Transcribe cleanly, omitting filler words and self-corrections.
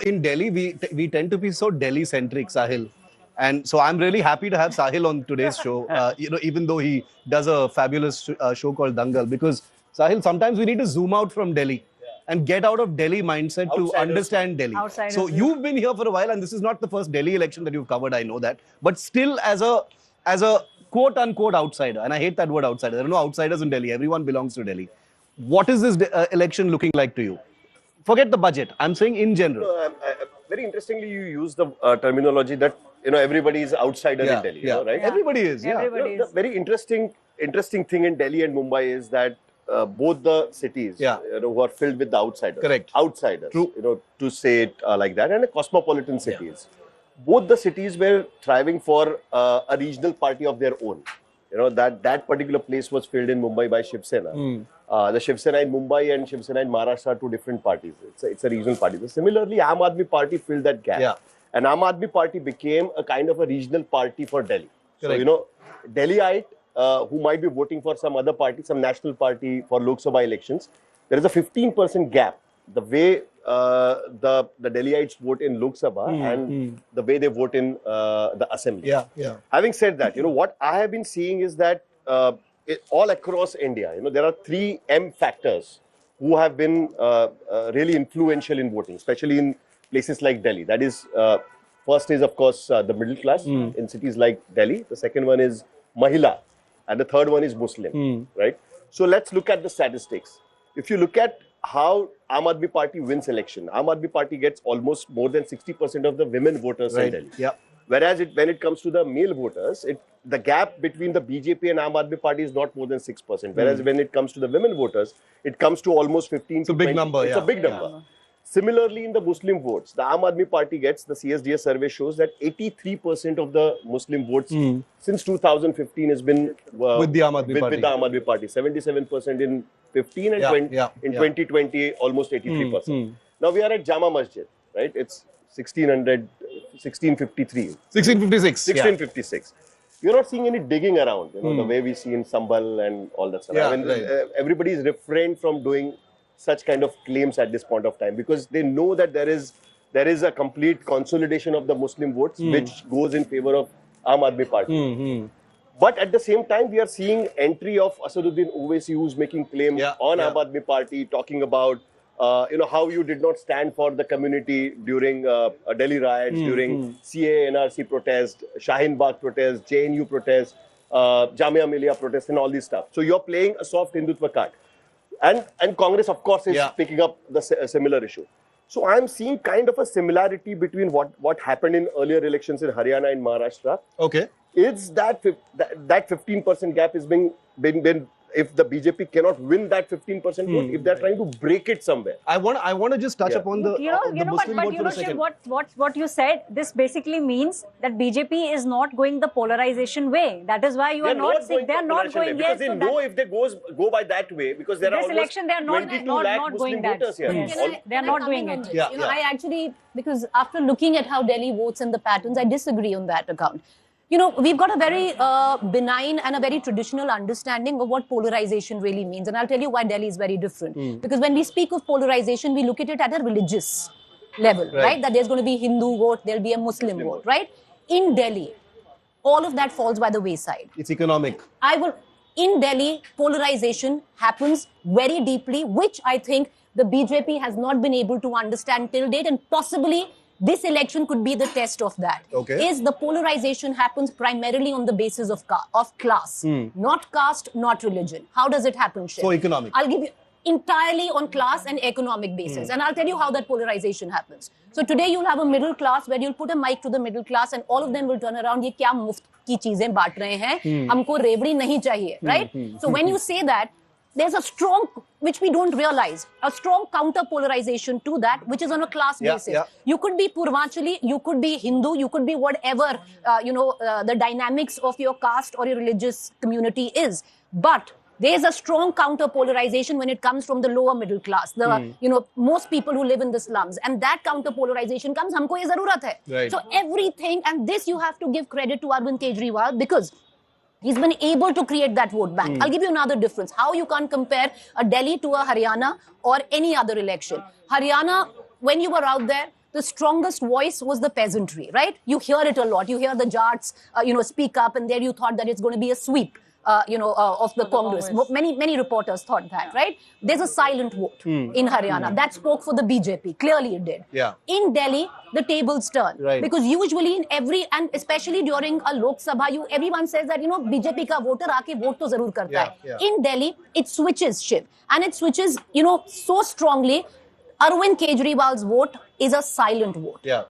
in Delhi, we tend to be so Delhi-centric, Sahil. And so I'm really happy to have Sahil on today's show, even though he does a fabulous show called Dangal. Because, Sahil, sometimes we need to zoom out from Delhi and get out of Delhi mindset to understand Delhi. So you've been here for a while, and this is not the first Delhi election that you've covered, I know that. But still, as a quote-unquote outsider, and I hate that word outsider. There are no outsiders in Delhi. Everyone belongs to Delhi. What is this election looking like to you? Forget the budget. I'm saying in general. Very interestingly, you use the terminology that everybody is outsider in Delhi, right? Everybody is. The very interesting thing in Delhi and Mumbai is that both the cities, who are filled with the outsiders. Correct. Outsiders. True. To say it like that, and cosmopolitan cities. Both the cities were thriving for a regional party of their own. That particular place was filled in Mumbai by Shiv Sena. The Shiv Sena in Mumbai and Shiv Sena in Maharashtra are two different parties. It's a regional party. So similarly, Aam Aadmi Party filled that gap. Yeah. And Aam Aadmi Party became a kind of a regional party for Delhi. Correct. So, Delhiite who might be voting for some other party, some national party for Lok Sabha elections, there is a 15% gap. The way the Delhiites vote in Lok Sabha and the way they vote in the assembly. Having said that, what I have been seeing is that all across India, there are 3 M factors who have been really influential in voting, especially in places like Delhi. That is, first is, of course, the middle class in cities like Delhi. The second one is Mahila. And the third one is Muslim, right? So let's look at the statistics. If you look at how Aam Aadmi Party wins election, Aam Aadmi Party gets almost more than 60% of the women voters in Delhi. Whereas when it comes to the male voters, the gap between the BJP and Aam Aadmi Party is not more than 6%. Whereas when it comes to the women voters, it comes to almost 15 It's a big number. It's a big number. Similarly, in the Muslim votes, the Aam Aadmi Party gets, the CSDS survey shows that 83% of the Muslim votes since 2015 has been with the Aam Aadmi Party. With the Aam Aadmi Party. 77% in 15 and 2020, almost 83%. Now we are at Jama Masjid, right? It's 1653. 1656. 1656. You're not seeing any digging around, the way we see in Sambal and all that stuff. Everybody is refrained from doing such kind of claims at this point of time because they know that there is a complete consolidation of the Muslim votes which goes in favor of Aam Aadmi Party. But at the same time, we are seeing entry of Asaduddin Owaisi, who's making claim on Aam Aadmi Party, talking about how you did not stand for the community during Delhi riots, during CAA NRC protest, Shaheen Bagh protest, JNU protest, Jamia Millia protest, and all this stuff. So you're playing a soft Hindutva card. And Congress, of course, is picking up the similar issue. So I'm seeing kind of a similarity between what happened in earlier elections in Haryana and Maharashtra. Okay. Is that 15% gap is been if the BJP cannot win that 15% vote, if they're trying to break it somewhere. I want to just touch upon the Muslim vote for a second. What you said, this basically means that BJP is not going the polarization way. That is why you are not saying they are not going because they know if they go by that way, because there are this election they are not going that. They are not doing it. I actually, because after looking at how Delhi votes and the patterns, I disagree on that account. We've got a very benign and a very traditional understanding of what polarization really means. And I'll tell you why Delhi is very different. Because when we speak of polarization, we look at it at a religious level, right? That there's going to be Hindu vote, there'll be a Muslim vote, right? In Delhi, all of that falls by the wayside. It's economic. In Delhi, polarization happens very deeply, which I think the BJP has not been able to understand till date, and possibly this election could be the test of that. Is the polarization happens primarily on the basis of class, not caste, not religion. How does it happen, Shiv? So economic. I'll give you entirely on class and economic basis. And I'll tell you how that polarization happens. So today you'll have a middle class where you'll put a mic to the middle class and all of them will turn around, ye kya muft ki cheezein baat rahe hain, humko revdi nahi chahiye, right? So when you say that, there's a strong, which we don't realize, a strong counter-polarization to that, which is on a class basis. You could be Purvanchali, you could be Hindu, you could be whatever, the dynamics of your caste or your religious community is. But there's a strong counter-polarization when it comes from the lower middle class, most people who live in the slums. And that counter-polarization comes, humko ye zarurat hai. Right. So everything, and this you have to give credit to Arvind Kejriwal, because he's been able to create that vote bank. I'll give you another difference. How you can't compare a Delhi to a Haryana or any other election. Haryana, when you were out there, the strongest voice was the peasantry, right? You hear it a lot. You hear the Jats, speak up, and there you thought that it's going to be a sweep, of the Congress. Many reporters thought that, right? There's a silent vote in Haryana that spoke for the BJP. Clearly, it did. Yeah. In Delhi, the tables turn, right? Because usually in every, and especially during a Lok Sabha, everyone says that BJP ka voter aake vote to zarur karta hai. Yeah. In Delhi, it switches shift, and it switches so strongly. Arvind Kejriwal's vote is a silent vote. Yeah.